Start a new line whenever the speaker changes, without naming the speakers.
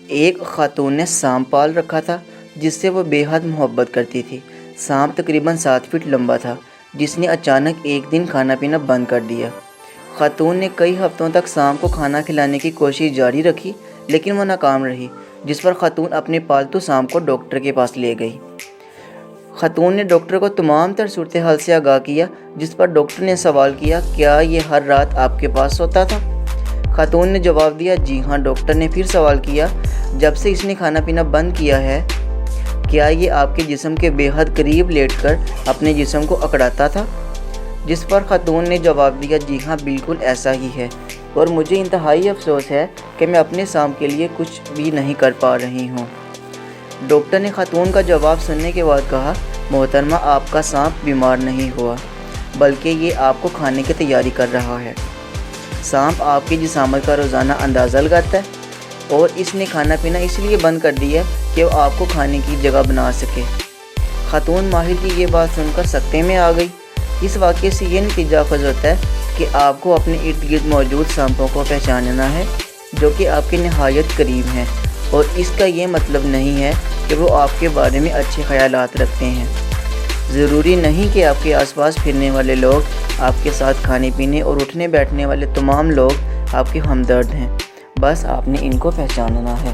ایک خاتون نے سانپ پال رکھا تھا جس سے وہ بے حد محبت کرتی تھی۔ سانپ تقریباً 7 فٹ لمبا تھا جس نے اچانک ایک دن کھانا پینا بند کر دیا۔ خاتون نے کئی ہفتوں تک سانپ کو کھانا کھلانے کی کوشش جاری رکھی لیکن وہ ناکام رہی، جس پر خاتون اپنے پالتو سانپ کو ڈاکٹر کے پاس لے گئی۔ خاتون نے ڈاکٹر کو تمام تر صورتحال سے آگاہ کیا، جس پر ڈاکٹر نے سوال کیا، کیا یہ ہر رات آپ کے پاس سوتا تھا؟ خاتون نے جواب دیا، جی ہاں۔ ڈاکٹر نے پھر سوال کیا، جب سے اس نے کھانا پینا بند کیا ہے کیا یہ آپ کے جسم کے بے حد قریب لیٹ کر اپنے جسم کو اکڑاتا تھا؟ جس پر خاتون نے جواب دیا، جی ہاں بالکل ایسا ہی ہے، اور مجھے انتہائی افسوس ہے کہ میں اپنے سانپ کے لیے کچھ بھی نہیں کر پا رہی ہوں۔ ڈاکٹر نے خاتون کا جواب سننے کے بعد کہا، محترمہ آپ کا سانپ بیمار نہیں ہوا بلکہ یہ آپ کو کھانے کی تیاری کر رہا ہے۔ سانپ آپ کی جسامت کا روزانہ اندازہ لگاتا ہے اور اس نے کھانا پینا اس لیے بند کر دیا کہ وہ آپ کو کھانے کی جگہ بنا سکے۔ خاتون ماہر کی یہ بات سن کر سکتے میں آ گئی۔ اس واقعے سے یہ نتیجہ اخذ ہوتا ہے کہ آپ کو اپنے ارد گرد موجود سانپوں کو پہچاننا ہے جو کہ آپ کے نہایت قریب ہیں، اور اس کا یہ مطلب نہیں ہے کہ وہ آپ کے بارے میں اچھے خیالات رکھتے ہیں۔ ضروری نہیں کہ آپ کے آس پاس پھرنے والے لوگ آپ کے ساتھ کھانے پینے اور اٹھنے بیٹھنے والے تمام لوگ آپ کے ہمدرد ہیں، بس آپ نے ان کو پہچاننا ہے۔